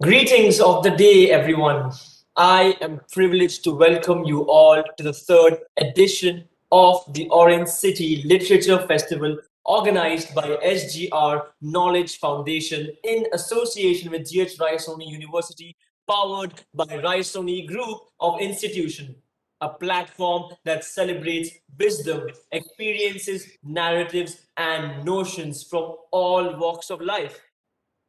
Greetings of the day, everyone. I am privileged to welcome you all to the third edition of the Orange City Literature Festival organized by SGR Knowledge Foundation in association with GH Raisoni University, powered by Raisoni Group of Institution, a platform that celebrates wisdom, experiences, narratives, and notions from all walks of life.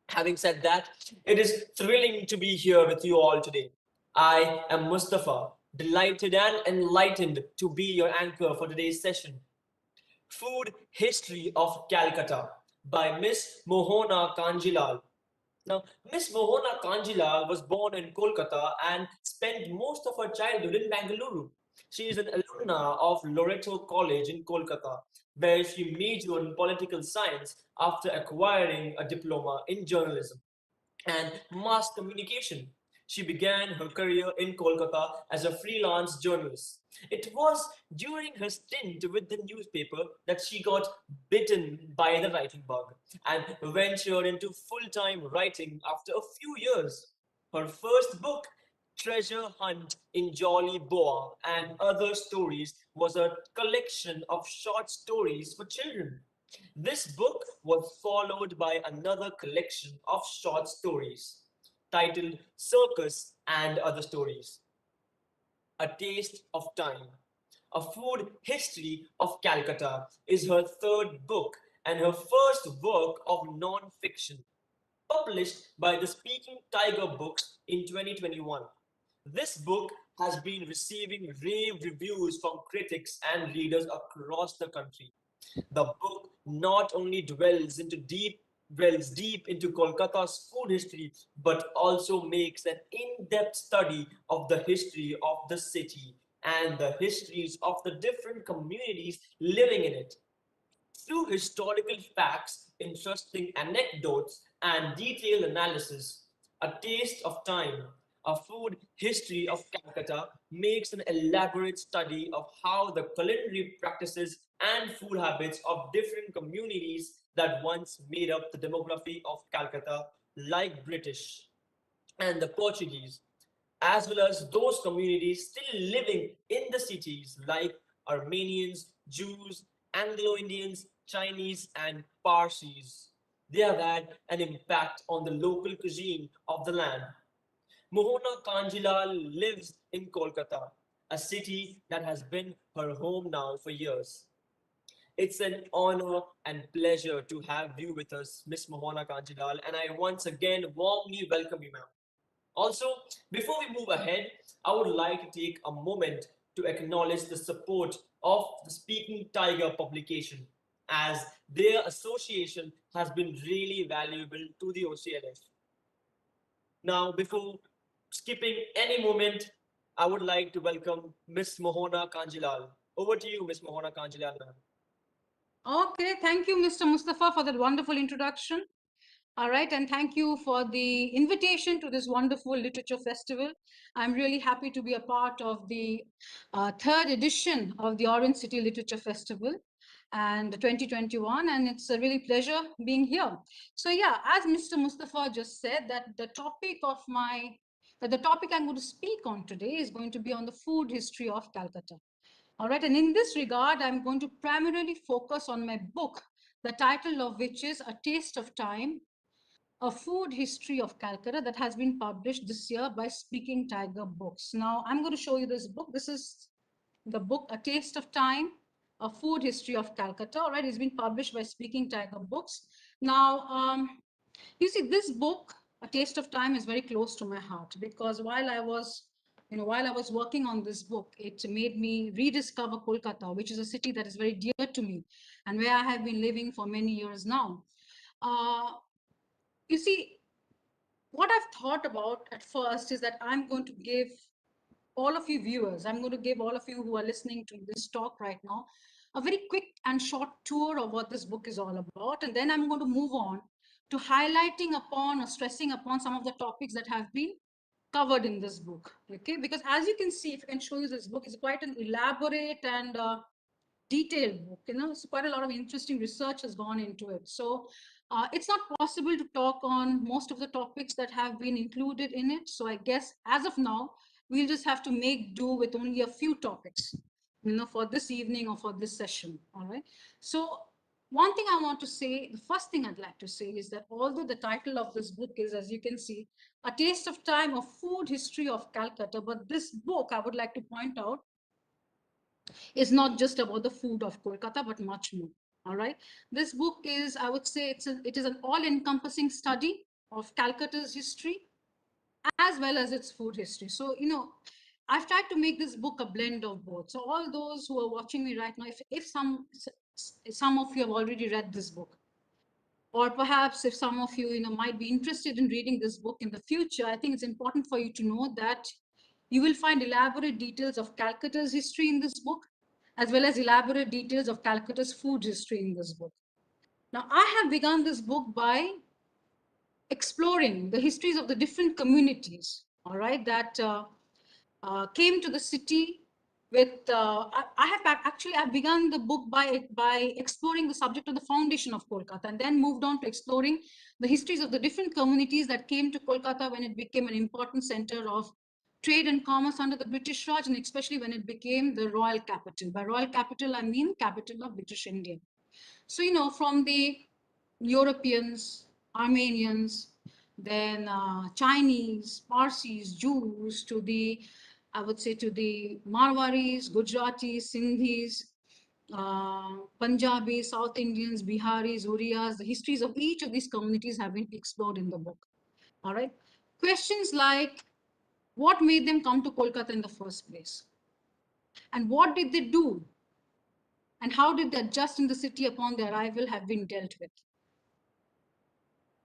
Having said that, it is thrilling to be here with you all today. I am Mustafa, delighted and enlightened to be your anchor for today's session. Food History of Calcutta by Miss Mohona Kanjilal. Now, Miss Mohana Kanjilal was born in Kolkata and spent most of her childhood in Bangalore. She is an alumna of Loreto College in Kolkata, where she majored in political science after acquiring a diploma in journalism and mass communication. She began her career in Kolkata as a freelance journalist. It was during her stint with the newspaper that she got bitten by the writing bug and ventured into full time writing after a few years. Her first book, Treasure Hunt in Jolly Boa and Other Stories, was a collection of short stories for children. This book was followed by another collection of short stories titled Circus and Other Stories. A Taste of Time. A Food History of Calcutta is her third book and her first work of non fiction, published by the Speaking Tiger Books in 2021. This book has been receiving rave reviews from critics and readers across the country. The book not only dwells deep into Kolkata's food history, but also makes an in-depth study of the history of the city and the histories of the different communities living in it. Through historical facts, interesting anecdotes, and detailed analysis, A Taste of Time, a food history of Calcutta, makes an elaborate study of how the culinary practices and food habits of different communities that once made up the demography of Calcutta, like British and the Portuguese, as well as those communities still living in the cities like Armenians, Jews, Anglo Indians, Chinese, and Parsis. They have had an impact on the local cuisine of the land. Mohana Kanjilal lives in Kolkata, a city that has been her home now for years. It's an honor and pleasure to have you with us, Miss Mohana Kanjilal, and I once again warmly welcome you, ma'am. Also, before we move ahead, I would like to take a moment to acknowledge the support of the Speaking Tiger publication, as their association has been really valuable to the OCLF. Now, before skipping any moment, I would like to welcome Miss Mohana Kanjilal. Over to you, Miss Mohana Kanjilal, ma'am. Okay, thank you, Mr. Mustafa, for that wonderful introduction. All right, and thank you for the invitation to this wonderful literature festival. I'm really happy to be a part of the third edition of the Orange City Literature Festival and 2021, and it's a really pleasure being here. So yeah, as Mr. Mustafa just said, that the topic I'm going to speak on today is going to be on the food history of Calcutta. All right, and in this regard, I'm going to primarily focus on my book, the title of which is A Taste of Time, a food history of Calcutta, that has been published this year by Speaking Tiger Books. Now, I'm going to show you this book. This is the book, A Taste of Time, a food history of Calcutta. All right, it's been published by Speaking Tiger Books. Now, you see, this book A Taste of Time is very close to my heart because while I was working on this book, it made me rediscover Kolkata, which is a city that is very dear to me and where I have been living for many years now. Uh, you see, what I've thought about at first is that I'm going to give all of you viewers, I'm going to give all of you who are listening to this talk right now a very quick and short tour of what this book is all about. And then I'm going to move on to highlighting upon or stressing upon some of the topics that have been covered in this book. Okay, because as you can see, if I can show you this book, is quite an elaborate and detailed book. So quite a lot of interesting research has gone into it. So it's not possible to talk on most of the topics that have been included in it. So I guess as of now, we'll just have to make do with only a few topics, for this evening or for this session. All right. So one thing I want to say, the first thing I'd like to say is that although the title of this book is, as you can see, A Taste of Time, a Food History of Calcutta, but this book, I would like to point out, is not just about the food of Kolkata, but much more. All right. This book is, I would say, it is an all-encompassing study of Calcutta's history as well as its food history. So, I've tried to make this book a blend of both. So all those who are watching me right now, if some of you have already read this book, or perhaps if some of you, might be interested in reading this book in the future, I think it's important for you to know that you will find elaborate details of Calcutta's history in this book, as well as elaborate details of Calcutta's food history in this book. Now, I have begun this book by exploring the histories of the different communities, all right, that came to the city with I have actually I've begun the book by exploring the subject of the foundation of Kolkata, and then moved on to exploring the histories of the different communities that came to Kolkata when it became an important center of trade and commerce under the British Raj, and especially when it became the royal capital. By royal capital, I mean capital of British India. So, from the Europeans, Armenians, then Chinese, Parsis, Jews, to the, I would say, to the Marwaris, Gujaratis, Sindhis, Punjabi, South Indians, Biharis, Oriyas, the histories of each of these communities have been explored in the book. All right. Questions like what made them come to Kolkata in the first place? And what did they do? And how did they adjust in the city upon their arrival have been dealt with?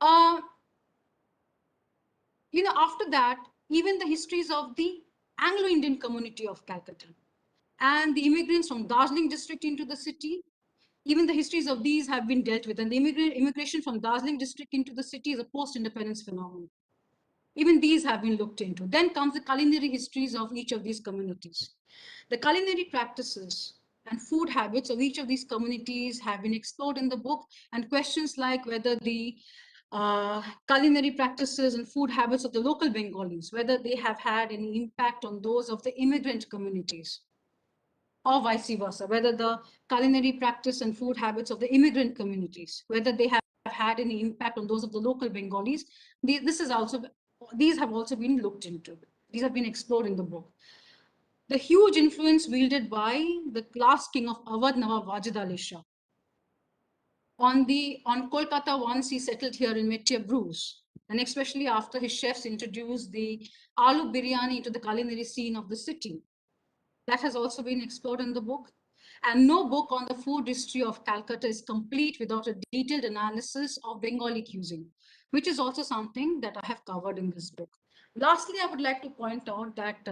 Uh, after that, even the histories of the Anglo-Indian community of Calcutta and the immigrants from Darjeeling district into the city, even the histories of these have been dealt with. And the immigration from Darjeeling district into the city is a post-independence phenomenon. Even these have been looked into. Then comes the culinary histories of each of these communities. The culinary practices and food habits of each of these communities have been explored in the book, and questions like whether the culinary practices and food habits of the local Bengalis, whether they have had any impact on those of the immigrant communities, or vice versa, whether the culinary practice and food habits of the immigrant communities, whether they have had any impact on those of the local Bengalis. These have also been looked into. These have been explored in the book. The huge influence wielded by the last king of Awadh, Nawab Wajid Ali Shah, on Kolkata once he settled here in Metier Bruce, and especially after his chefs introduced the aloo biryani to the culinary scene of the city. That has also been explored in the book. And no book on the food history of Calcutta is complete without a detailed analysis of Bengali cuisine, which is also something that I have covered in this book. Lastly, I would like to point out that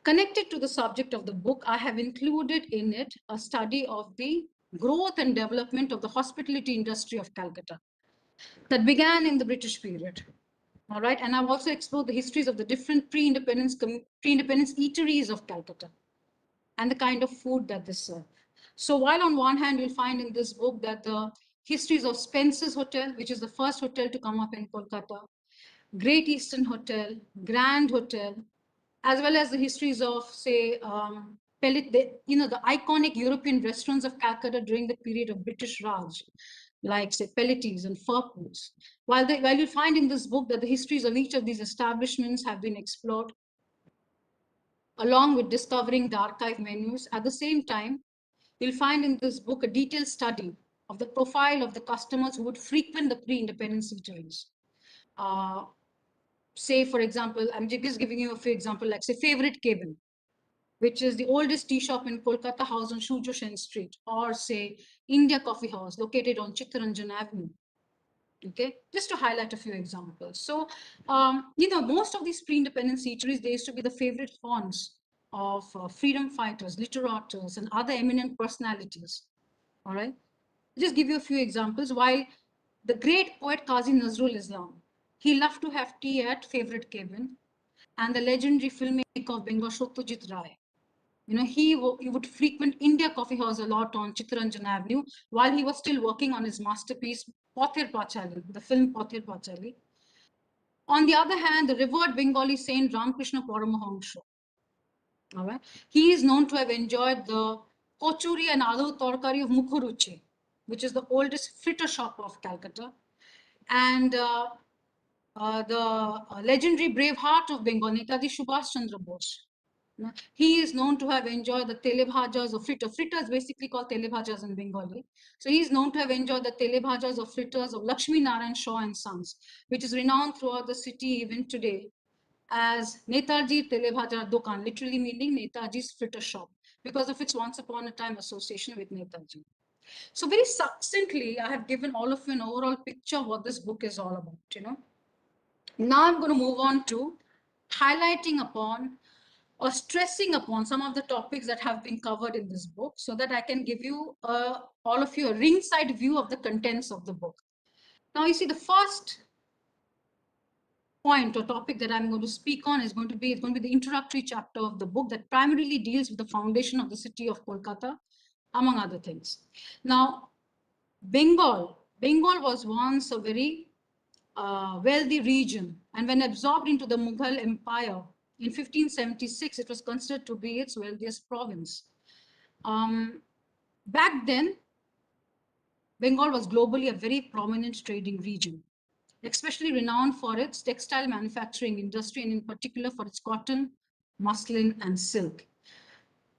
connected to the subject of the book, I have included in it a study of the growth and development of the hospitality industry of Calcutta that began in the British period. All right, and I've also explored the histories of the different pre-independence eateries of Calcutta and the kind of food that they serve. So while on one hand, you'll find in this book that the histories of Spencer's Hotel, which is the first hotel to come up in Kolkata, Great Eastern Hotel, Grand Hotel, as well as the histories of, say, the iconic European restaurants of Calcutta during the period of British Raj, like, say, Pelletis and Furpools. While you find in this book that the histories of each of these establishments have been explored, along with discovering the archive menus, at the same time, you'll find in this book a detailed study of the profile of the customers who would frequent the pre-independence eateries. Say, for example, I'm just giving you a few examples, like say Favorite Cabin, which is the oldest tea shop in Kolkata, housed on Shujo Sen Street, or say India Coffee House, located on Chittaranjan Avenue. Okay, just to highlight a few examples. So, most of these pre-independence eateries, they used to be the favorite haunts of freedom fighters, literateurs, and other eminent personalities. All right, just give you a few examples. While the great poet Qazi Nazrul Islam, he loved to have tea at Favorite Cabin, and the legendary filmmaker of Bengal, Satyajit Ray, he would frequent India Coffee House a lot on Chittaranjan Avenue while he was still working on his masterpiece, Pothir Pachali, the film Pothir Pachali. On the other hand, the revered Bengali saint Ramakrishna Paramahamsa, all right, he is known to have enjoyed the kochuri and aloo torkari of Mukhuruchi, which is the oldest fritter shop of Calcutta. And the legendary brave heart of Bengal, Netaji Subhash Chandra Bose. He is known to have enjoyed the telebhajas of fritter. Fritter is basically called telebhajas in Bengali. So he is known to have enjoyed the telebhajas of fritters of Lakshmi Narayan Shaw and Sons, which is renowned throughout the city even today as Netaji Telebhaja Dokan, literally meaning Netaji's fritter shop, because of its once upon a time association with Netaji. So very succinctly, I have given all of you an overall picture of what this book is all about. Now I'm going to move on to highlighting upon or stressing upon some of the topics that have been covered in this book so that I can give you all of you a ringside view of the contents of the book. Now, you see, the first point or topic that I'm going to speak on is going to be the introductory chapter of the book that primarily deals with the foundation of the city of Kolkata, among other things. Now, Bengal was once a very wealthy region, and when absorbed into the Mughal Empire in 1576, it was considered to be its wealthiest province. Back then, Bengal was globally a very prominent trading region, especially renowned for its textile manufacturing industry and in particular for its cotton, muslin, and silk.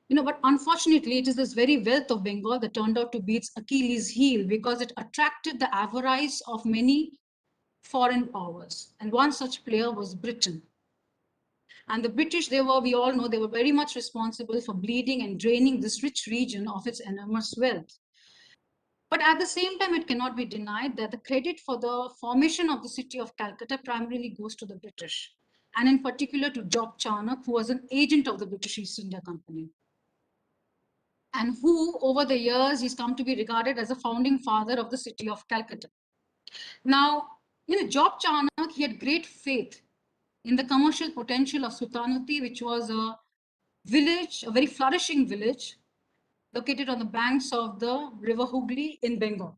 But unfortunately, it is this very wealth of Bengal that turned out to be its Achilles heel because it attracted the avarice of many foreign powers. And one such player was Britain. And the British, we all know, they were very much responsible for bleeding and draining this rich region of its enormous wealth. But at the same time, it cannot be denied that the credit for the formation of the city of Calcutta primarily goes to the British, and in particular to Job Charnock, who was an agent of the British East India Company, and who, over the years, he's come to be regarded as a founding father of the city of Calcutta. Now, Job Charnock, he had great faith in the commercial potential of Sultanati, which was a village, a very flourishing village, located on the banks of the river Hooghly in Bengal.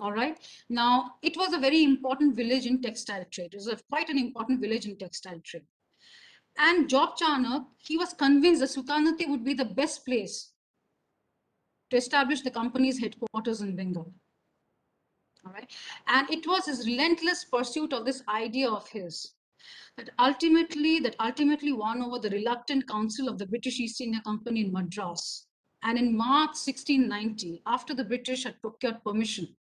All right. Now, it was a very important village in textile trade. It was quite an important village in textile trade. And Job Charnock, he was convinced that Sultanati would be the best place to establish the company's headquarters in Bengal. All right. And it was his relentless pursuit of this idea of his that ultimately won over the reluctant council of the British East India Company in Madras. And in March 1690, after the British had procured permission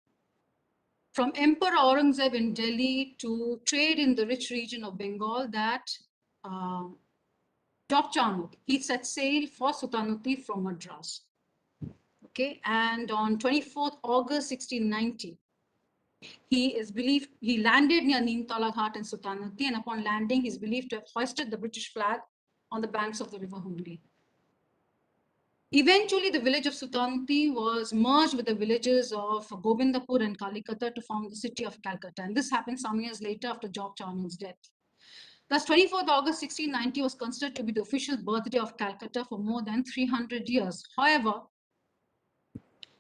from Emperor Aurangzeb in Delhi to trade in the rich region of Bengal, that Job Charnock, he set sail for Sultanati from Madras. Okay, and on 24th August 1690, he landed near Neemtala Ghat in Sultanati, and upon landing, he's believed to have hoisted the British flag on the banks of the river Hooghly. Eventually, the village of Sultanati was merged with the villages of Govindapur and Kalikata to form the city of Calcutta. And this happened some years later after Job Charnock's death. Thus, 24th August 1690 was considered to be the official birthday of Calcutta for more than 300 years. However,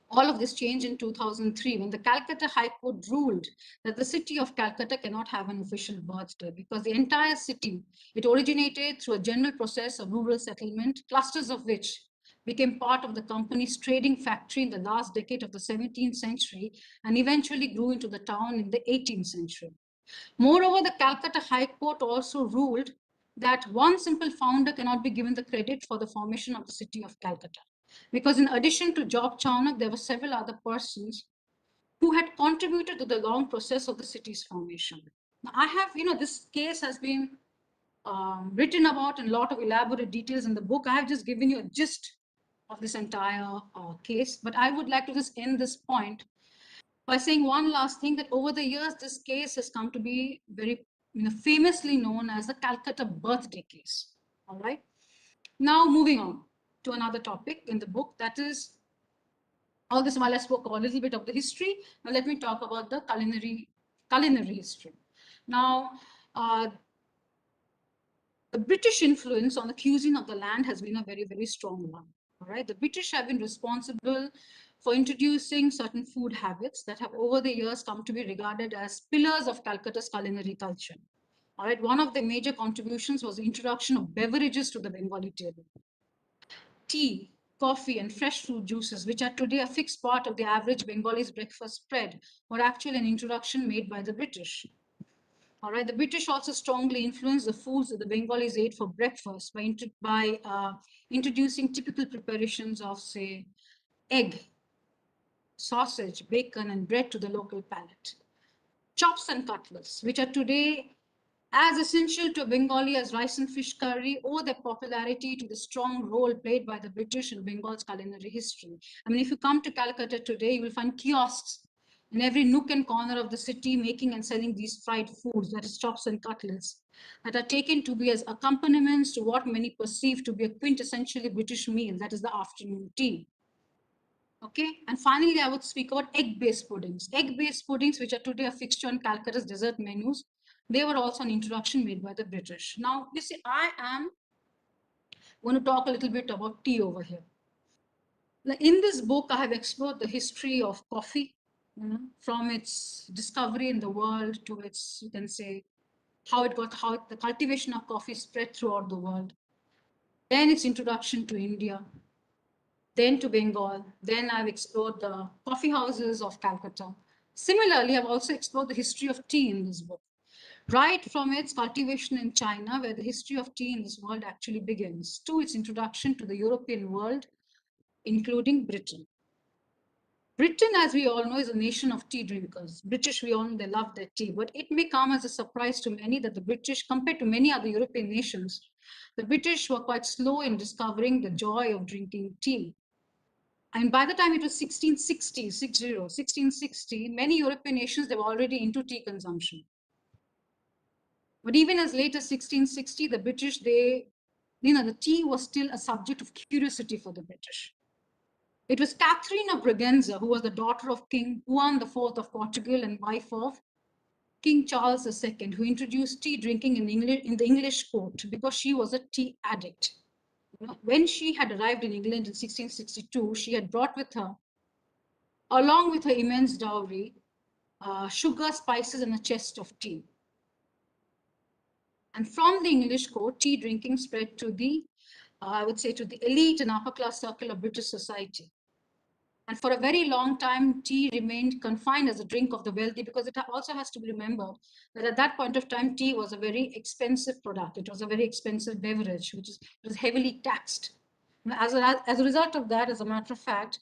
all of this changed in 2003 when the Calcutta High Court ruled that the city of Calcutta cannot have an official birthday because the entire city, it originated through a general process of rural settlement, clusters of which became part of the company's trading factory in the last decade of the 17th century and eventually grew into the town in the 18th century. Moreover, the Calcutta High Court also ruled that one simple founder cannot be given the credit for the formation of the city of Calcutta. Because in addition to Job Charnock, there were several other persons who had contributed to the long process of the city's formation. Now, I have, this case has been written about in a lot of elaborate details in the book. I have just given you a gist of this entire case, but I would like to just end this point by saying one last thing, that over the years, this case has come to be very famously known as the Calcutta birthday case. All right. Now, moving on to another topic in the book, that is, all this while I spoke a little bit of the history. Now, let me talk about the culinary history. Now, the British influence on the cuisine of the land has been a very, very strong one. All right. The British have been responsible for introducing certain food habits that have over the years come to be regarded as pillars of Calcutta's culinary culture. All right. One of the major contributions was the introduction of beverages to the Bengali table. Tea, coffee, and fresh fruit juices, which are today a fixed part of the average Bengali's breakfast spread, were actually an introduction made by the British. All right. The British also strongly influenced the foods that the Bengalis ate for breakfast by introducing typical preparations of, say, egg, sausage, bacon, and bread to the local palate. Chops and cutlets, which are today as essential to Bengali as rice and fish curry, owe their popularity to the strong role played by the British in Bengal's culinary history. I mean, if you come to Calcutta today, you will find kiosks in every nook and corner of the city making and selling these fried foods, that is chops and cutlets, that are taken to be as accompaniments to what many perceive to be a quintessentially British meal, that is the afternoon tea. Okay, and finally, I would speak about egg-based puddings. Egg-based puddings, which are today a fixture on Calcutta's dessert menus, they were also an introduction made by the British. Now, you see, I am going to talk a little bit about tea over here. Now, in this book, I have explored the history of coffee, from its discovery in the world to its, you can say, how the cultivation of coffee spread throughout the world, then its introduction to India, then to Bengal. Then I've explored the coffee houses of Calcutta. Similarly, I've also explored the history of tea in this book, right from its cultivation in China, where the history of tea in this world actually begins, to its introduction to the European world, including Britain. Britain, as we all know, is a nation of tea drinkers. British, we all know they love their tea, but it may come as a surprise to many that the British, compared to many other European nations, the British were quite slow in discovering the joy of drinking tea. And by the time it was 1660, many European nations, they were already into tea consumption. But even as late as 1660, the British, the tea was still a subject of curiosity for the British. It was Catherine of Braganza, who was the daughter of King Juan IV of Portugal and wife of King Charles II, who introduced tea drinking in the English court because she was a tea addict. When she had arrived in England in 1662, she had brought with her, along with her immense dowry, sugar, spices, and a chest of tea. And from the English court, tea drinking spread to the, I would say, to the elite and upper class circle of British society. And for a very long time, tea remained confined as a drink of the wealthy, because it also has to be remembered that at that point of time, tea was a very expensive product. It was a very expensive beverage, it was heavily taxed. As a result of that, as a matter of fact,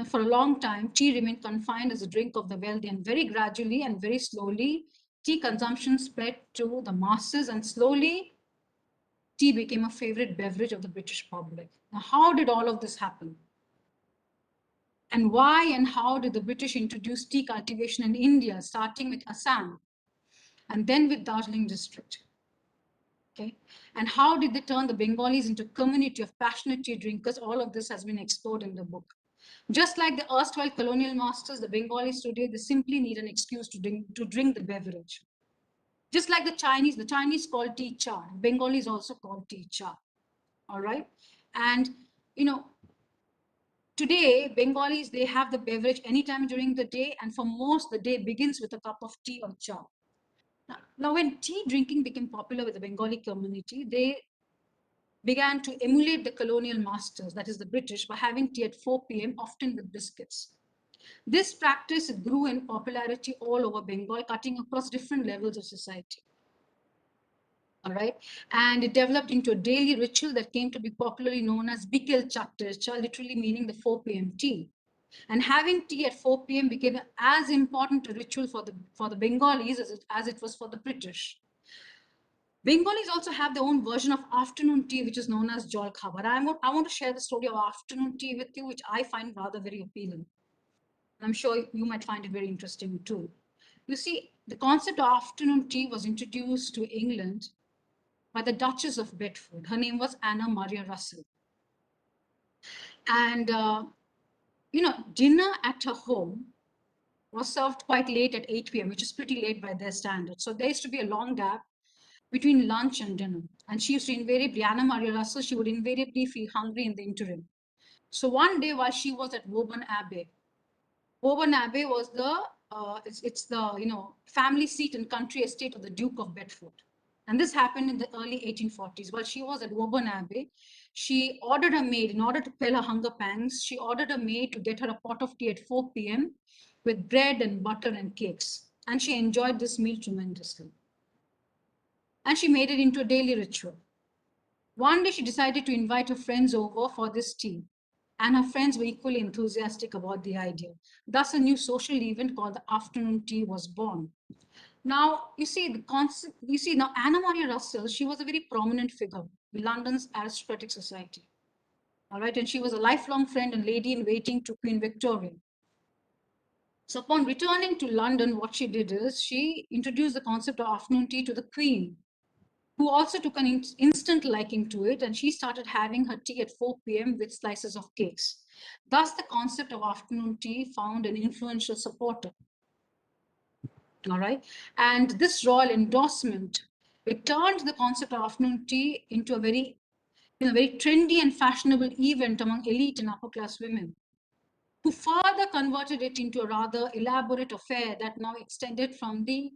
for a long time, tea remained confined as a drink of the wealthy, and very gradually and very slowly, tea consumption spread to the masses, and slowly, tea became a favorite beverage of the British public. Now, how did all of this happen? And why and how did the British introduce tea cultivation in India, starting with Assam and then with Darjeeling district? Okay. And how did they turn the Bengalis into a community of passionate tea drinkers? All of this has been explored in the book. Just like the erstwhile colonial masters, the Bengalis today, they simply need an excuse to drink the beverage. Just like the Chinese call tea cha. Bengalis also call tea cha. All right. And, today, Bengalis, they have the beverage anytime during the day, and for most, the day begins with a cup of tea or cha. Now, when tea drinking became popular with the Bengali community, they began to emulate the colonial masters, that is the British, by having tea at 4 p.m., often with biscuits. This practice grew in popularity all over Bengal, cutting across different levels of society. All right. And it developed into a daily ritual that came to be popularly known as Bikel Chatter, literally meaning the 4 p.m. tea. And having tea at 4 p.m. became as important a ritual for the Bengalis as it was for the British. Bengalis also have their own version of afternoon tea, which is known as jol khabar. I want to share the story of afternoon tea with you, which I find rather very appealing. I'm sure you might find it very interesting too. You see, the concept of afternoon tea was introduced to England by the Duchess of Bedford. Her name was Anna Maria Russell. And, dinner at her home was served quite late at 8 p.m., which is pretty late by their standards. So there used to be a long gap between lunch and dinner. And she used to invariably, Anna Maria Russell, she would invariably feel hungry in the interim. So one day while she was at Woburn Abbey, Woburn Abbey was it's the family seat and country estate of the Duke of Bedford. And this happened in the early 1840s. While she was at Woburn Abbey, she ordered a maid, in order to quell her hunger pangs, she ordered a maid to get her a pot of tea at 4 p.m. with bread and butter and cakes. And she enjoyed this meal tremendously. And she made it into a daily ritual. One day she decided to invite her friends over for this tea, and her friends were equally enthusiastic about the idea. Thus, a new social event called the afternoon tea was born. Now, you see, now Anna Maria Russell, she was a very prominent figure in London's aristocratic society. All right, and she was a lifelong friend and lady in waiting to Queen Victoria. So, upon returning to London, what she did is she introduced the concept of afternoon tea to the Queen, who also took an instant liking to it, and she started having her tea at 4 p.m. with slices of cakes. Thus, the concept of afternoon tea found an influential supporter. All right. And this royal endorsement, it turned the concept of afternoon tea into a very trendy and fashionable event among elite and upper class women, who further converted it into a rather elaborate affair that now extended from the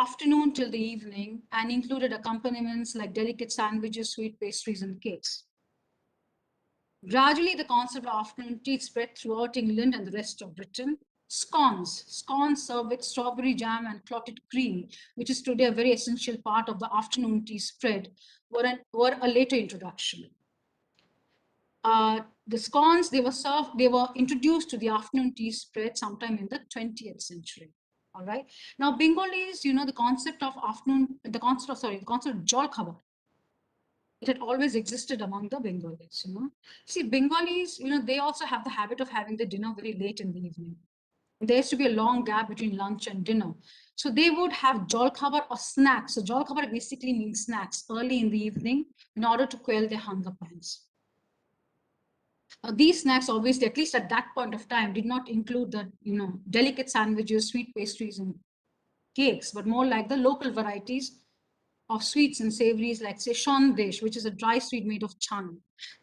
afternoon till the evening and included accompaniments like delicate sandwiches, sweet pastries, and cakes. Gradually, the concept of afternoon tea spread throughout England and the rest of Britain. Scones served with strawberry jam and clotted cream, which is today a very essential part of the afternoon tea spread, were a later introduction. The scones, they were introduced to the afternoon tea spread sometime in the 20th century. All right. Now, Bengalis, the concept of the concept of jol khabar, it had always existed among the Bengalis. See, Bengalis, they also have the habit of having the dinner very late in the evening. There used to be a long gap between lunch and dinner. So they would have jol khabar or snacks. So jol khabar basically means snacks early in the evening in order to quell their hunger pangs. These snacks, obviously, at least at that point of time, did not include the delicate sandwiches, sweet pastries, and cakes, but more like the local varieties of sweets and savories, like say shandesh, which is a dry sweet made of chana.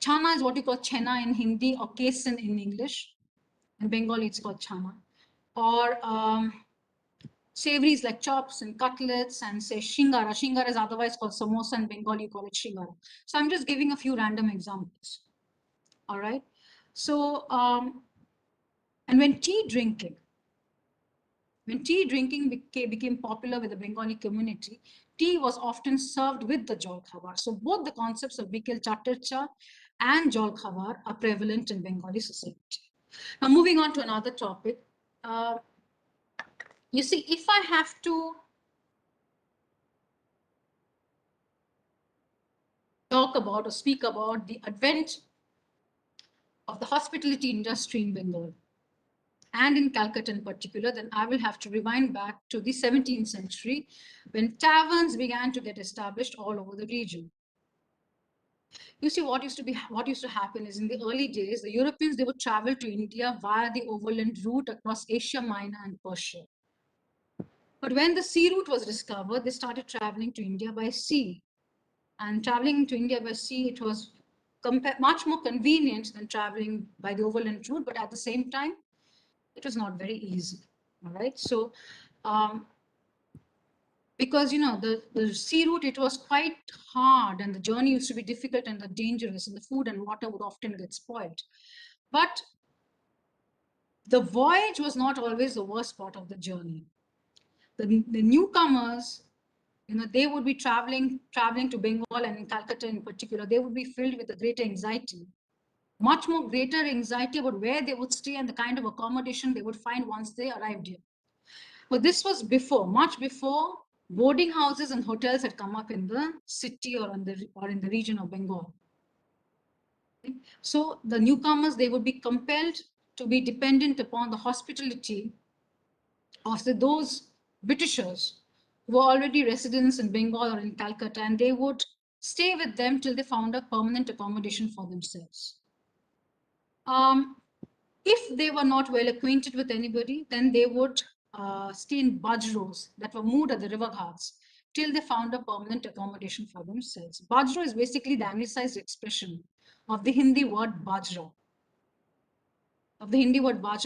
Chana is what you call chena in Hindi or kesan in English. In Bengali, it's called chana. Or savories like chops and cutlets, and say shingara. Shingara is otherwise called samosa, in Bengali you call it shingara. So I'm just giving a few random examples. All right. So, and when tea drinking became popular with the Bengali community, tea was often served with the jol khabar. So both the concepts of bikil chatarcha and jol khabar are prevalent in Bengali society. Now, moving on to another topic. You see, if I have to talk about or speak about the advent of the hospitality industry in Bengal, and in Calcutta in particular, then I will have to rewind back to the 17th century when taverns began to get established all over the region. You see, what used to happen is, in the early days, the Europeans, they would travel to India via the overland route across Asia Minor and Persia. But when the sea route was discovered, they started traveling to India by sea. And traveling to India by sea, it was much more convenient than traveling by the overland route, but at the same time, it was not very easy. All right. So, because the sea route, it was quite hard, and the journey used to be difficult and dangerous, and the food and water would often get spoiled. But the voyage was not always the worst part of the journey. The newcomers, they would be traveling to Bengal, and in Calcutta in particular, they would be filled with a great anxiety much more greater anxiety about where they would stay and the kind of accommodation they would find once they arrived here. But this was before, much before boarding houses and hotels had come up in the city or in the region of Bengal. So the newcomers, they would be compelled to be dependent upon the hospitality of those Britishers who were already residents in Bengal or in Calcutta, and they would stay with them till they found a permanent accommodation for themselves. If they were not well acquainted with anybody, then they would stay in bajros that were moved at the river ghats till they found a permanent accommodation for themselves. Bajro is basically the anglicized expression of the Hindi word bajra,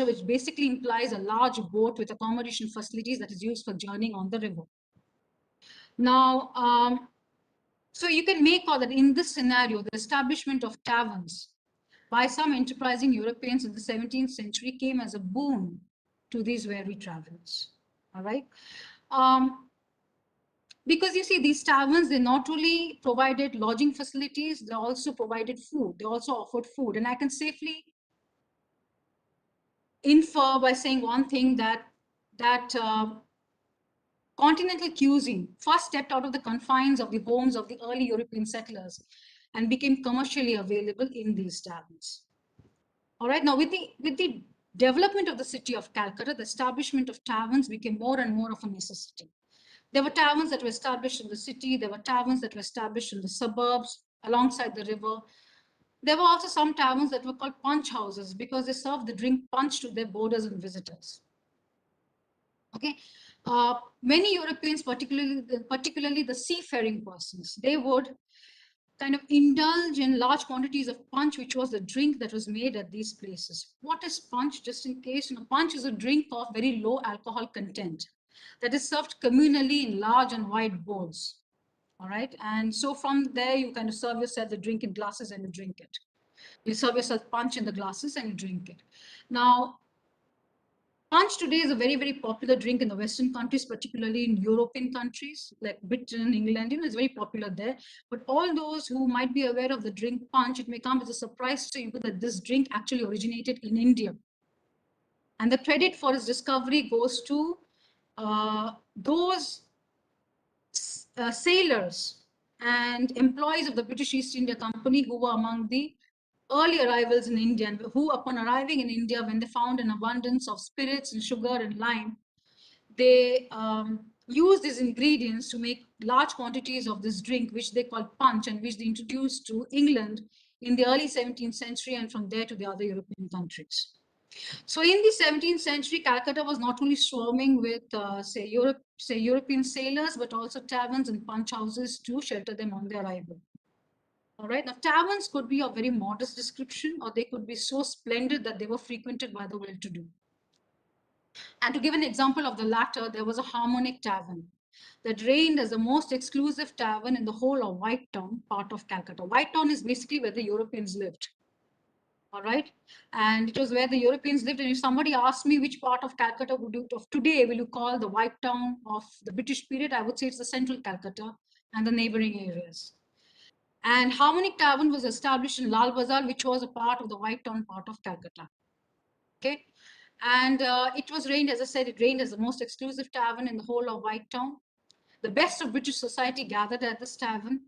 which basically implies a large boat with accommodation facilities that is used for journeying on the river. Now, so you can make out that in this scenario, the establishment of taverns by some enterprising Europeans in the 17th century came as a boon to these weary travelers. All right. Because you see, these taverns, they not only provided lodging facilities, they also provided food. They also offered food. And I can safely infer by saying one thing that continental cuisine first stepped out of the confines of the homes of the early European settlers and became commercially available in these taverns. All right, now with the development of the city of Calcutta, the establishment of taverns became more and more of a necessity. There were taverns that were established in the city, there were taverns that were established in the suburbs alongside the river. There were also some taverns that were called punch houses because they served the drink punch to their boarders and visitors. Okay, many Europeans, particularly the seafaring persons, they would kind of indulge in large quantities of punch, which was the drink that was made at these places. What is punch? Just in case, punch is a drink of very low alcohol content that is served communally in large and wide bowls. All right, and so from there you kind of serve yourself the drink in glasses and you drink it. You serve yourself punch in the glasses and you drink it. Now, punch today is a very, very popular drink in the Western countries, particularly in European countries like Britain, England. It's very popular there. But all those who might be aware of the drink punch, it may come as a surprise to you that this drink actually originated in India. And the credit for its discovery goes to those sailors and employees of the British East India Company who were among the early arrivals in India, and who, upon arriving in India, when they found an abundance of spirits and sugar and lime, they use these ingredients to make large quantities of this drink, which they call punch, and which they introduced to England in the early 17th century, and from there to the other European countries. So in the 17th century, Calcutta was not only swarming with, say, European sailors, but also taverns and punch houses to shelter them on their arrival. All right. Now, taverns could be of very modest description, or they could be so splendid that they were frequented by the well-to-do. And to give an example of the latter, there was a Harmonic Tavern that reigned as the most exclusive tavern in the whole of White Town, part of Calcutta. White Town is basically where the Europeans lived. All right. And it was where the Europeans lived. And if somebody asked me which part of Calcutta of today will you call the White Town of the British period, I would say it's the central Calcutta and the neighboring areas. And Harmonic Tavern was established in Lal Bazar, which was a part of the White Town part of Calcutta. Okay. And it was reigned, as I said, it reigned as the most exclusive tavern in the whole of White Town. The best of British society gathered at this tavern.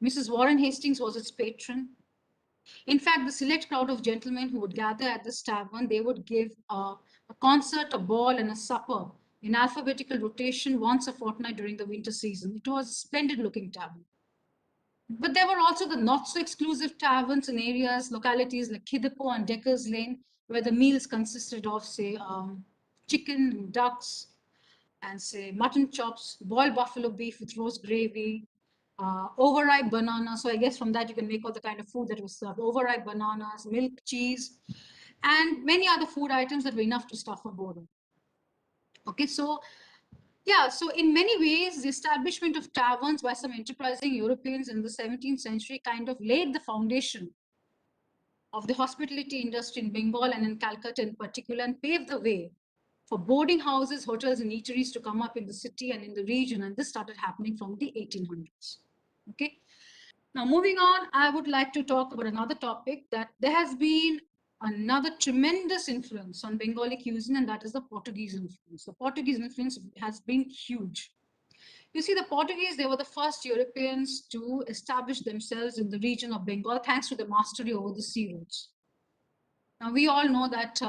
Mrs. Warren Hastings was its patron. In fact, the select crowd of gentlemen who would gather at this tavern, they would give a concert, a ball, and a supper in alphabetical rotation once a fortnight during the winter season. It was a splendid looking tavern. But there were also the not so exclusive taverns in areas, localities like Kidipo and Decker's Lane, where the meals consisted of, say, chicken, ducks, and say mutton chops, boiled buffalo beef with roast gravy, overripe banana. So I guess from that you can make all the kind of food that was served: overripe bananas, milk, cheese, and many other food items that were enough to stuff a boredom. Okay, so yeah, so in many ways, the establishment of taverns by some enterprising Europeans in the 17th century kind of laid the foundation of the hospitality industry in Bengal and in Calcutta in particular, and paved the way for boarding houses, hotels, and eateries to come up in the city and in the region. And this started happening from the 1800s. Okay. Now, moving on, I would like to talk about another topic, that there has been another tremendous influence on Bengali cuisine, and that is the Portuguese influence. The Portuguese influence has been huge. You see, the Portuguese, they were the first Europeans to establish themselves in the region of Bengal thanks to the mastery over the sea routes. Now, we all know that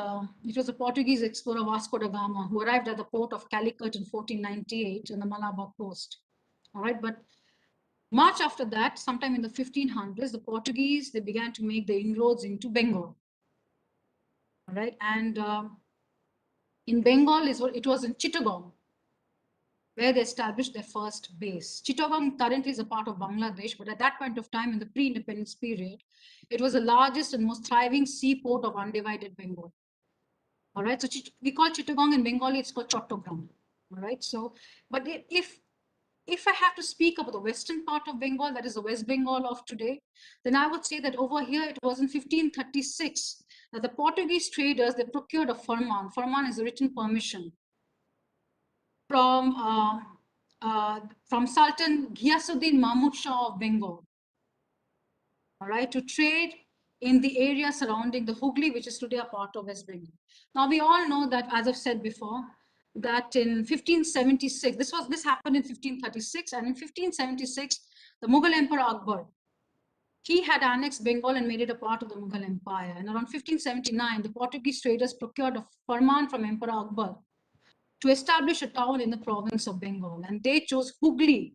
it was the Portuguese explorer Vasco da Gama who arrived at the port of Calicut in 1498 on the Malabar coast. All right, but much after that, sometime in the 1500s, the Portuguese, they began to make the inroads into Bengal. All right, and in Bengal, it was in Chittagong where they established their first base. Chittagong currently is a part of Bangladesh, but at that point of time, in the pre-independence period, it was the largest and most thriving seaport of undivided Bengal. All right, so we call Chittagong in Bengali, it's called Chattogram. All right, so, but if I have to speak about the western part of Bengal, that is the West Bengal of today, then I would say that over here it was in 1536 that the Portuguese traders, they procured a firman. Firman is a written permission from Sultan Ghiyasuddin Mahmud Shah of Bengal, all right, to trade in the area surrounding the Hooghly, which is today a part of West Bengal. Now we all know that, as I've said before, that in 1576, this happened in 1536, and in 1576, the Mughal Emperor Akbar, he had annexed Bengal and made it a part of the Mughal Empire. And around 1579, the Portuguese traders procured a firman from Emperor Akbar to establish a town in the province of Bengal. And they chose Hooghly,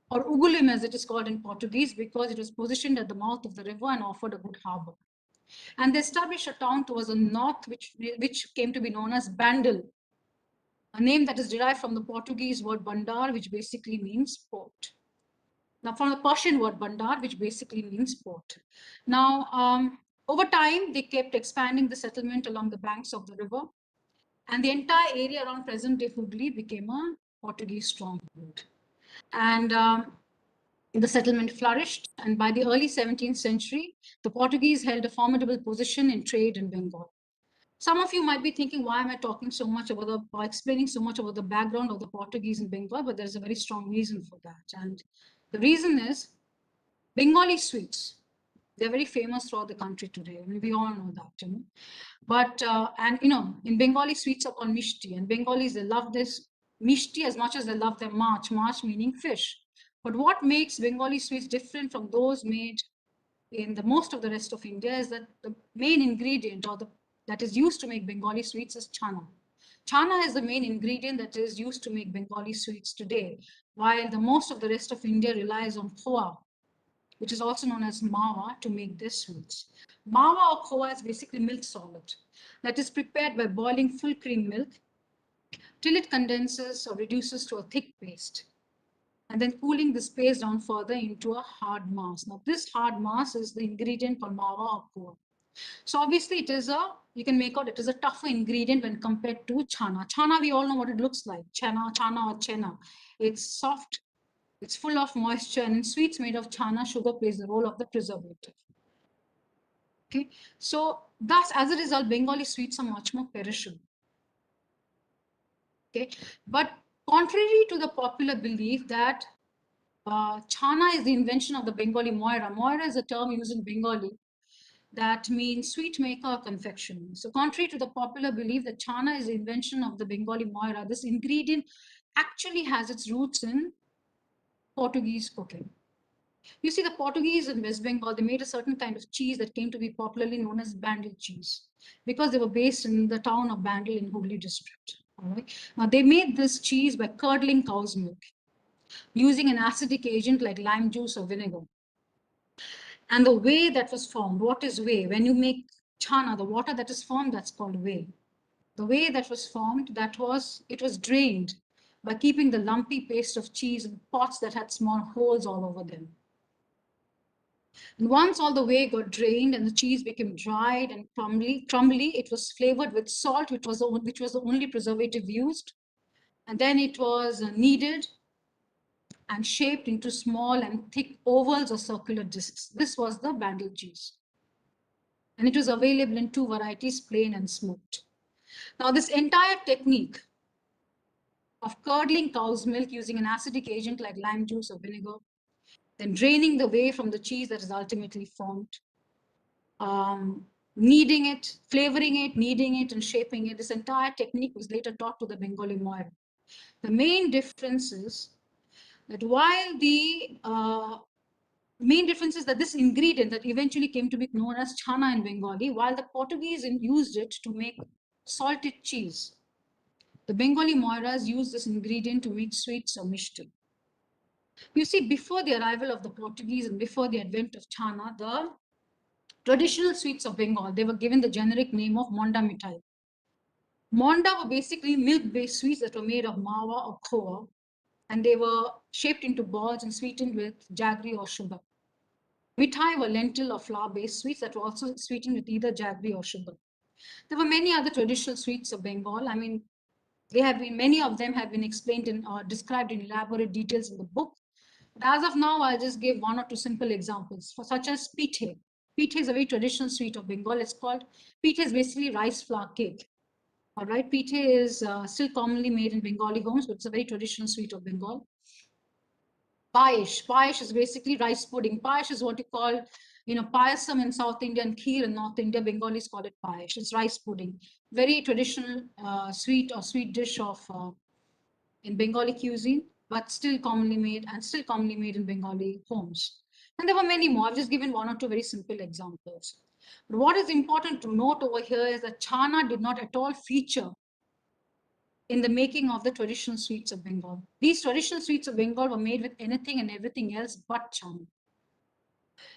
or Ugulim as it is called in Portuguese, because it was positioned at the mouth of the river and offered a good harbor. And they established a town towards the north, which came to be known as Bandel, a name that is derived from the Portuguese word bandar, which basically means port. Now, from the Persian word bandar, which basically means port. Now, over time, they kept expanding the settlement along the banks of the river, and the entire area around present-day Hooghly became a Portuguese stronghold. And the settlement flourished, and by the early 17th century, the Portuguese held a formidable position in trade in Bengal. Some of you might be thinking, why am I talking so much about or explaining so much about the background of the Portuguese in Bengal? But there's a very strong reason for that. And the reason is Bengali sweets. They're very famous throughout the country today. I mean, we all know that, you know. But, and you know, in Bengali, sweets are called mishti, and Bengalis, they love this mishti as much as they love their march meaning fish. But what makes Bengali sweets different from those made in the most of the rest of India is that the main ingredient that is used to make Bengali sweets is chana. Chana is the main ingredient that is used to make Bengali sweets today, while the most of the rest of India relies on khoa, which is also known as mawa, to make their sweets. Mawa or khoa is basically milk solid that is prepared by boiling full cream milk till it condenses or reduces to a thick paste, and then cooling this paste down further into a hard mass. Now, this hard mass is the ingredient called mawa or khoa. So obviously you can make out it is a tougher ingredient when compared to chana. Chana, we all know what it looks like. Chana or chena. It's soft, it's full of moisture, and in sweets made of chana, sugar plays the role of the preservative. Okay, so thus, as a result, Bengali sweets are much more perishable. Okay, but contrary to the popular belief that chana is the invention of the Bengali moira. Moira is a term used in Bengali that means sweet maker or confectioner. So contrary to the popular belief that chana is the invention of the Bengali moira, this ingredient actually has its roots in Portuguese cooking. You see, the Portuguese in West Bengal, they made a certain kind of cheese that came to be popularly known as Bandel cheese because they were based in the town of Bandel in Hooghly district. All right. Now, they made this cheese by curdling cow's milk using an acidic agent like lime juice or vinegar. And the whey that was formed, what is whey? When you make chana, the water that is formed, that's called whey. The whey that was formed, it was drained by keeping the lumpy paste of cheese in pots that had small holes all over them. And once all the whey got drained and the cheese became dried and crumbly, it was flavored with salt, which was the only preservative used. And then it was kneaded and shaped into small and thick ovals or circular discs. This was the Bandel cheese. And it was available in two varieties, plain and smoked. Now, this entire technique of curdling cow's milk using an acidic agent like lime juice or vinegar then draining the whey from the cheese that is ultimately formed, kneading it, flavoring it, kneading it, and shaping it. This entire technique was later taught to the Bengali moira. The main difference is that while the main difference is that this ingredient that eventually came to be known as chana in Bengali, while the Portuguese used it to make salted cheese, the Bengali moiras used this ingredient to make sweets or mishti. You see, before the arrival of the Portuguese and before the advent of chana, the traditional sweets of Bengal, they were given the generic name of Monda Mithai. Monda were basically milk-based sweets that were made of mawa or khoa, and they were shaped into balls and sweetened with jaggery or sugar. Mithai were lentil or flour-based sweets that were also sweetened with either jaggery or sugar. There were many other traditional sweets of Bengal. I mean, many of them have been explained in or described in elaborate details in the book. But as of now, I'll just give one or two simple examples, for such as pithe. Pithe is a very traditional sweet of Bengal. It's called pithe is basically rice flour cake. All right, pithe is still commonly made in Bengali homes, but it's a very traditional sweet of Bengal. Payesh. Payesh is basically rice pudding. Payesh is what you call, payasam in South India and kheer in North India. Bengalis call it payesh. It's rice pudding. Very traditional sweet or sweet dish of in Bengali cuisine, but still commonly made in Bengali homes. And there were many more. I've just given one or two very simple examples. But what is important to note over here is that chana did not at all feature in the making of the traditional sweets of Bengal. These traditional sweets of Bengal were made with anything and everything else but chana.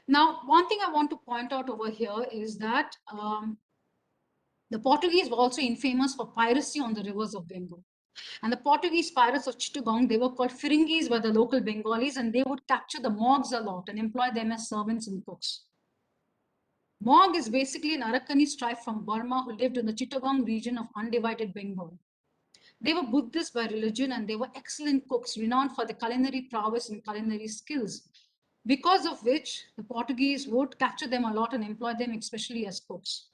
Now, one thing I want to point out over here is that the Portuguese were also infamous for piracy on the rivers of Bengal. And the Portuguese pirates of Chittagong, they were called Firingis by the local Bengalis, and they would capture the Mogs a lot and employ them as servants and cooks. Mog is basically an Arakanese tribe from Burma who lived in the Chittagong region of undivided Bengal. They were Buddhists by religion and they were excellent cooks, renowned for their culinary prowess and culinary skills, because of which the Portuguese would capture them a lot and employ them especially as cooks.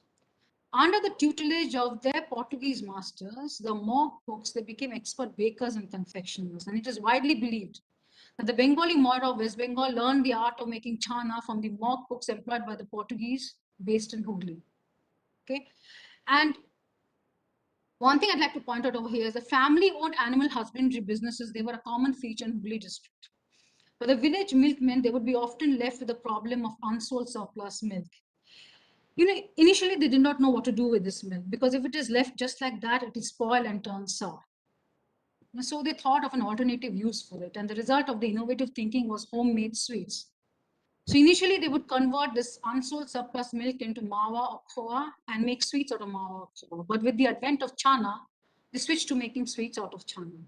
Under the tutelage of their Portuguese masters, the Mog cooks, they became expert bakers and confectioners. And it is widely believed that the Bengali Moira of West Bengal learned the art of making chana from the Mog cooks employed by the Portuguese based in Hooghly. Okay. And one thing I'd like to point out over here is the family-owned animal husbandry businesses, they were a common feature in Hooghly district. For the village milkmen, they would be often left with the problem of unsold surplus milk. Initially they did not know what to do with this milk because if it is left just like that, it will spoil and turn sour. So they thought of an alternative use for it. And the result of the innovative thinking was homemade sweets. So initially they would convert this unsold surplus milk into mawa or khoa and make sweets out of mawa or khoa. But with the advent of chana, they switched to making sweets out of chana.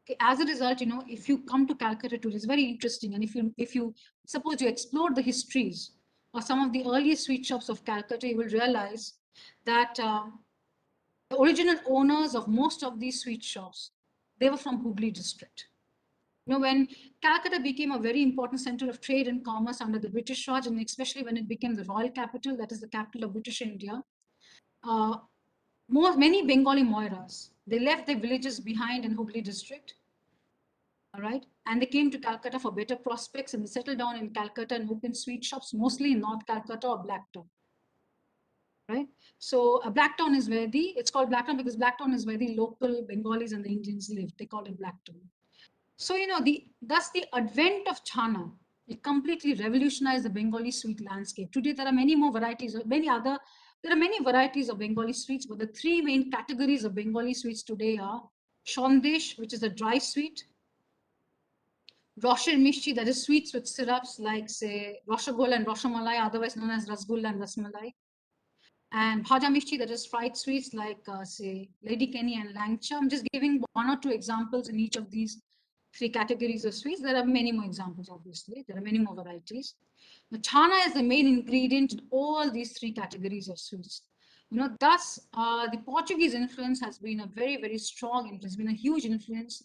Okay, as a result, if you come to Calcutta today, it's very interesting. And if you suppose you explore the histories or some of the earliest sweet shops of Calcutta, you will realize that the original owners of most of these sweet shops, they were from Hooghly district. When Calcutta became a very important center of trade and commerce under the British Raj, and especially when it became the royal capital, that is the capital of British India, uh, many Bengali Moiras, they left their villages behind in Hooghly district. All right. And they came to Calcutta for better prospects and they settled down in Calcutta and opened sweet shops, mostly in North Calcutta or Blacktown. Right. So Blacktown is where it's called Blacktown because Blacktown is where the local Bengalis and the Indians live. They call it Blacktown. So, thus the advent of chana, it completely revolutionized the Bengali sweet landscape. Today, there are many more varieties, there are many varieties of Bengali sweets, but the three main categories of Bengali sweets today are Shondesh, which is a dry sweet, Rosher Mishti, that is sweets with syrups like, say, Rasagol and Rasmalai, otherwise known as Rasgulla and Rasmalai. And Bhaja Mishti, that is fried sweets like, say, Lady Kenny and Langcha. I'm just giving one or two examples in each of these three categories of sweets. There are many more examples, obviously. There are many more varieties. The chana is the main ingredient in all these three categories of sweets. Thus, the Portuguese influence has been a very, very strong influence, been a huge influence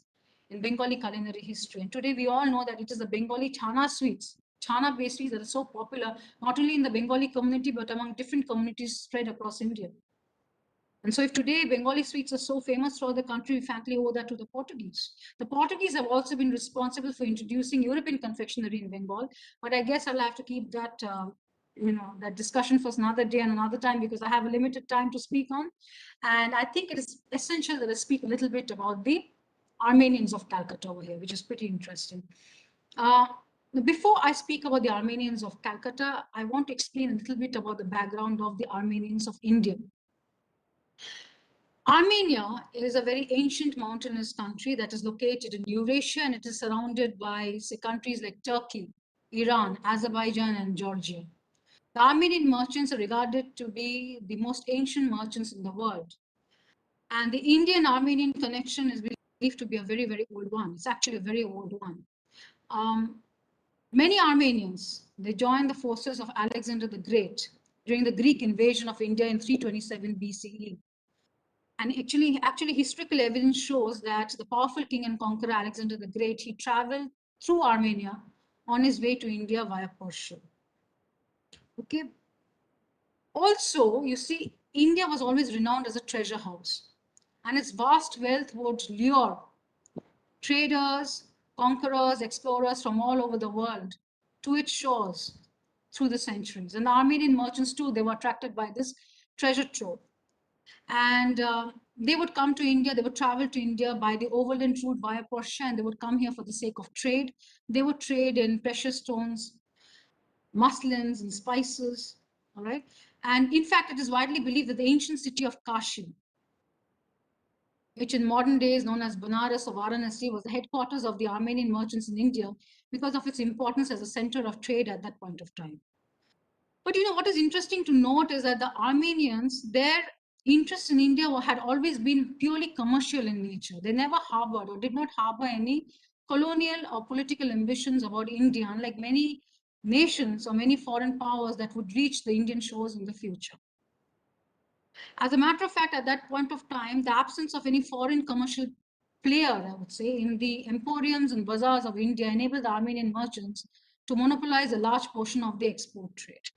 in Bengali culinary history. And today we all know that it is the Bengali chana sweets, chana based sweets that are so popular, not only in the Bengali community, but among different communities spread across India. And so if today Bengali sweets are so famous throughout the country, we frankly owe that to the Portuguese. The Portuguese have also been responsible for introducing European confectionery in Bengal, but I guess I'll have to keep that that discussion for another day and another time, because I have a limited time to speak on. And I think it is essential that I speak a little bit about the Armenians of Calcutta over here, which is pretty interesting. Before I speak about the Armenians of Calcutta, I want to explain a little bit about the background of the Armenians of India. Armenia is a very ancient mountainous country that is located in Eurasia, and it is surrounded by, say, countries like Turkey, Iran, Azerbaijan, and Georgia. The Armenian merchants are regarded to be the most ancient merchants in the world. And the Indian-Armenian connection is believed to be a very, very old one. It's actually a very old one. Many Armenians, they joined the forces of Alexander the Great during the Greek invasion of India in 327 BCE. And actually, historical evidence shows that the powerful king and conqueror Alexander the Great, he traveled through Armenia on his way to India via Persia. Okay. Also, you see, India was always renowned as a treasure house, and its vast wealth would lure traders, conquerors, explorers from all over the world to its shores through the centuries. And the Armenian merchants, too, they were attracted by this treasure trove. And they would come to India, they would travel to India by the overland route via Persia, and they would come here for the sake of trade. They would trade in precious stones, muslins, and spices, all right? And in fact, it is widely believed that the ancient city of Kashi, which in modern days known as Benares or Varanasi, was the headquarters of the Armenian merchants in India because of its importance as a center of trade at that point of time. But what is interesting to note is that the Armenians, their interest in India had always been purely commercial in nature. They never harbored or did not harbor any colonial or political ambitions about India, unlike many nations or many foreign powers that would reach the Indian shores in the future. As a matter of fact, at that point of time, the absence of any foreign commercial player, I would say, in the emporiums and bazaars of India enabled the Armenian merchants to monopolize a large portion of the export trade.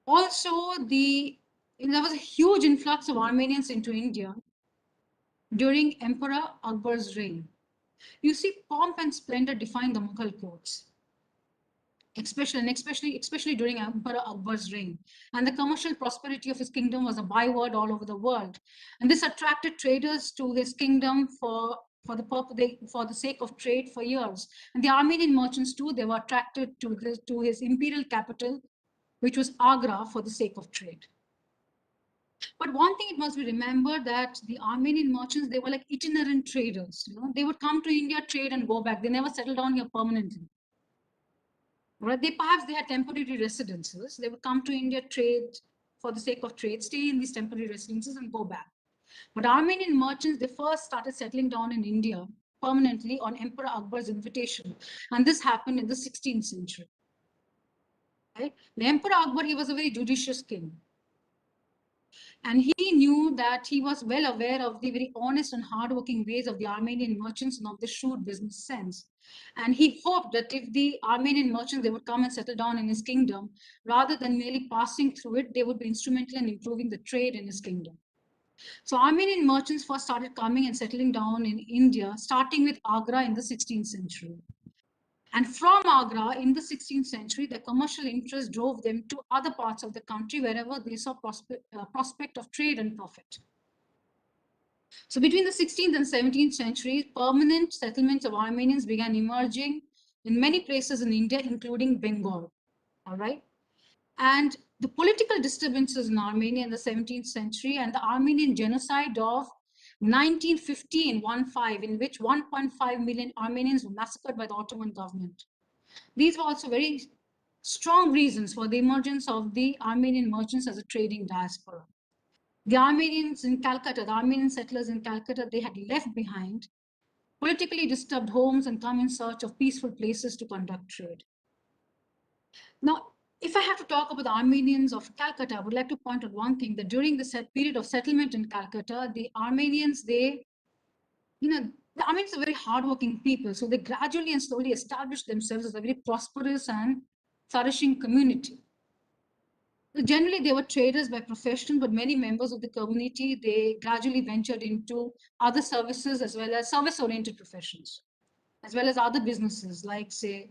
Also, there was a huge influx of Armenians into India during Emperor Akbar's reign. You see, pomp and splendor defined the Mughal courts, especially during Emperor Akbar's reign. And the commercial prosperity of his kingdom was a byword all over the world. And this attracted traders to his kingdom for the sake of trade for years. And the Armenian merchants too, they were attracted to his imperial capital, which was Agra, for the sake of trade. But one thing it must be remembered, that the Armenian merchants, they were like itinerant traders. They would come to India, trade, and go back. They never settled down here permanently. Right? Perhaps they had temporary residences. They would come to India, trade for the sake of trade, stay in these temporary residences, and go back. But Armenian merchants, they first started settling down in India permanently on Emperor Akbar's invitation, and this happened in the 16th century. Right? The Emperor Akbar, he was a very judicious king. And he knew that he was well aware of the very honest and hardworking ways of the Armenian merchants and of the shrewd business sense. And he hoped that if the Armenian merchants, they would come and settle down in his kingdom, rather than merely passing through it, they would be instrumental in improving the trade in his kingdom. So Armenian merchants first started coming and settling down in India, starting with Agra in the 16th century. And from Agra in the 16th century, the commercial interest drove them to other parts of the country wherever they saw prospect of trade and profit. So between the 16th and 17th centuries, permanent settlements of Armenians began emerging in many places in India, including Bengal. All right. And the political disturbances in Armenia in the 17th century and the Armenian genocide of 1915, in which 1.5 million Armenians were massacred by the Ottoman government. These were also very strong reasons for the emergence of the Armenian merchants as a trading diaspora. The Armenians in Calcutta, the Armenian settlers in Calcutta, they had left behind politically disturbed homes and come in search of peaceful places to conduct trade. Now, if I have to talk about the Armenians of Calcutta, I would like to point out one thing, that during the period of settlement in Calcutta, the Armenians, the Armenians are very hardworking people. So they gradually and slowly established themselves as a very prosperous and flourishing community. Generally, they were traders by profession, but many members of the community, they gradually ventured into other services as well as service-oriented professions, as well as other businesses, like say,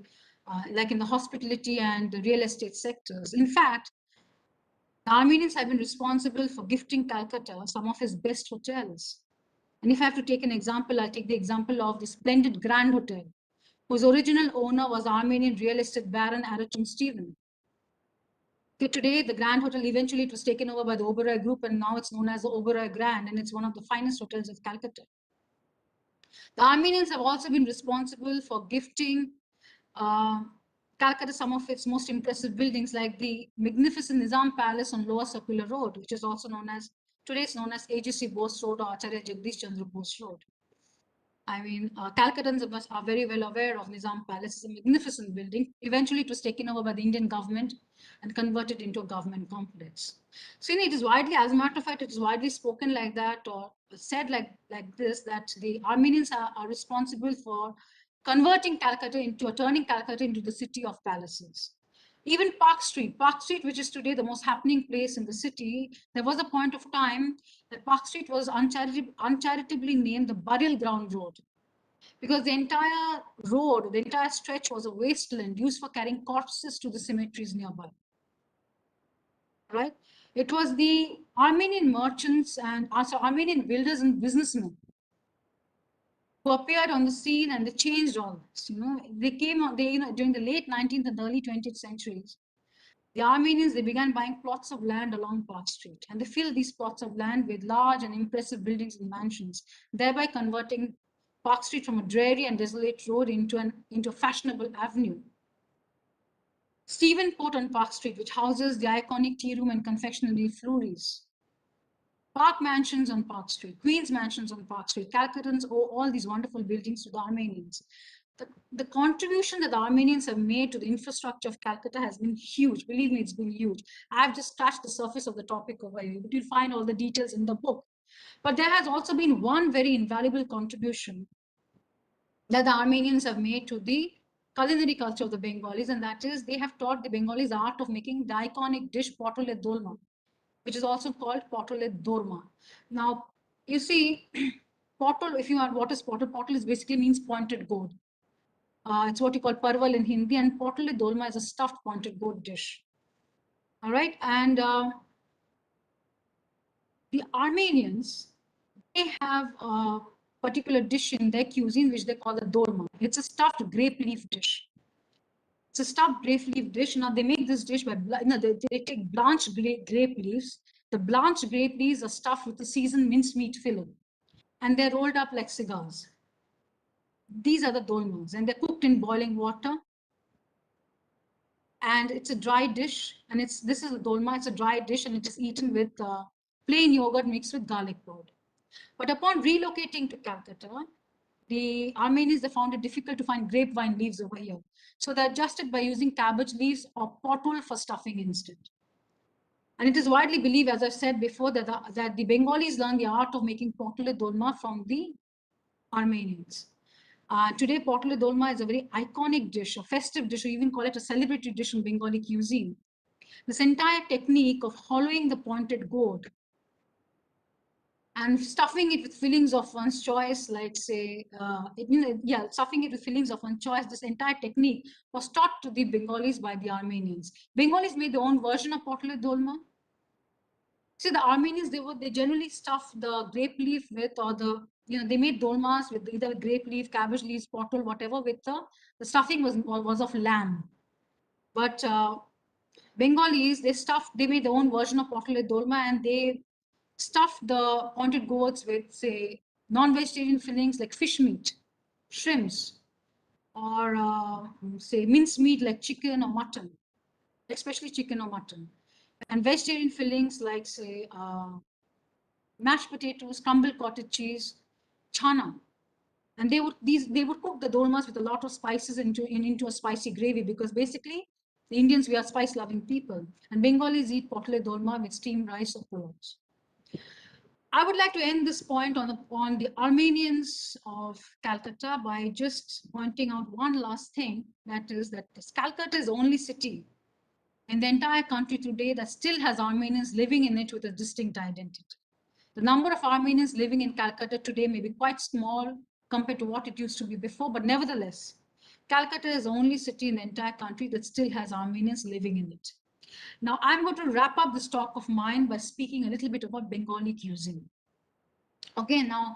like in the hospitality and the real estate sectors. In fact, the Armenians have been responsible for gifting Calcutta some of its best hotels. And if I have to take an example, I'll take the example of the splendid Grand Hotel, whose original owner was Armenian real estate baron Aratum Stephen. Today, the Grand Hotel, eventually it was taken over by the Oberoi Group, and now it's known as the Oberoi Grand, and it's one of the finest hotels of Calcutta. The Armenians have also been responsible for gifting uh, Calcutta some of its most impressive buildings, like the magnificent Nizam Palace on Lower Circular Road, which is also known as, today it's known as AGC Bose Road or Acharya Jagdish Chandra Bose Road. I mean, Calcuttans are very well aware of Nizam Palace. It's a magnificent building. Eventually, it was taken over by the Indian government and converted into a government complex. So, it is widely, as a matter of fact, it is widely spoken like that or said like this, that the Armenians are responsible for converting Calcutta into, or turning Calcutta into the city of palaces. Even Park Street, which is today the most happening place in the city, there was a point of time that Park Street was uncharitably named the Burial Ground Road, because the entire road, the entire stretch was a wasteland used for carrying corpses to the cemeteries nearby. Right? It was the Armenian merchants and also Armenian builders and businessmen who appeared on the scene, and they changed all this. They came on, during the late 19th and early 20th centuries. The Armenians, they began buying plots of land along Park Street, and they filled these plots of land with large and impressive buildings and mansions, thereby converting Park Street from a dreary and desolate road into a fashionable avenue. Stephen Court on Park Street, which houses the iconic tea room and confectionery Fleury's. Park Mansions on Park Street, Queen's Mansions on Park Street. Calcuttans owe all these wonderful buildings to the Armenians. The contribution that the Armenians have made to the infrastructure of Calcutta has been huge. Believe me, it's been huge. I've just scratched the surface of the topic over here, but you'll find all the details in the book. But there has also been one very invaluable contribution that the Armenians have made to the culinary culture of the Bengalis, and that is they have taught the Bengalis the art of making the iconic dish potole dolma, which is also called potole dorma. Now, you see, potol, if you are, what is potol? Potol is basically means pointed gourd. It's what you call parval in Hindi, and potole dolma is a stuffed pointed gourd dish. All right, and the Armenians, they have a particular dish in their cuisine which they call the dolma. It's a stuffed grape leaf dish. It's a stuffed grape leaf dish. Now they make this dish by they take blanched grape leaves. The blanched grape leaves are stuffed with a seasoned mincemeat filling, and they're rolled up like cigars. These are the dolmas, and they're cooked in boiling water. And it's a dry dish, and this is a dolma. It's a dry dish, and it is eaten with plain yogurt mixed with garlic powder. But upon relocating to Calcutta, the Armenians, they found it difficult to find grapevine leaves over here. So they adjusted by using cabbage leaves or potol for stuffing instead. And it is widely believed, as I said before, that the Bengalis learned the art of making potole dolma from the Armenians. Today, potole dolma is a very iconic dish, a festive dish, or even call it a celebratory dish in Bengali cuisine. This entire technique of hollowing the pointed gourd and stuffing it with fillings of one's choice, like say, stuffing it with fillings of one's choice. This entire technique was taught to the Bengalis by the Armenians. Bengalis made their own version of potole dolma. See, the Armenians, they generally stuff the grape leaf with, or they made dolmas with either grape leaf, cabbage leaves, potol, whatever, with the stuffing was of lamb. But Bengalis, they made their own version of potole dolma, and they stuffed the pointed gourds with, say, non-vegetarian fillings like fish meat, shrimps, or say minced meat like chicken or mutton, especially chicken or mutton, and vegetarian fillings like, say, mashed potatoes, crumbled cottage cheese, chana. And they would cook the dolmas with a lot of spices into a spicy gravy, because basically the Indians, we are spice loving people, and Bengalis eat potole dolma with steamed rice or pullets. I would like to end this point on the Armenians of Calcutta by just pointing out one last thing, that is that Calcutta is the only city in the entire country today that still has Armenians living in it with a distinct identity. The number of Armenians living in Calcutta today may be quite small compared to what it used to be before, but nevertheless, Calcutta is the only city in the entire country that still has Armenians living in it. Now, I'm going to wrap up this talk of mine by speaking a little bit about Bengali cuisine. Okay, now,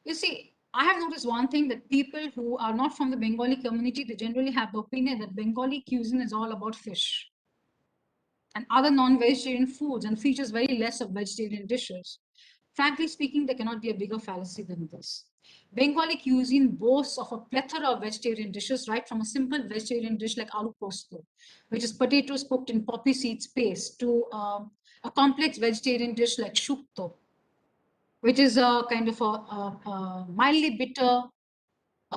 you see, I have noticed one thing, that people who are not from the Bengali community, they generally have the opinion that Bengali cuisine is all about fish and other non-vegetarian foods and features very less of vegetarian dishes. Frankly speaking, there cannot be a bigger fallacy than this. Bengali cuisine boasts of a plethora of vegetarian dishes, right from a simple vegetarian dish like aloo posto, which is potatoes cooked in poppy seeds paste, to a complex vegetarian dish like shukto, which is a kind of a mildly bitter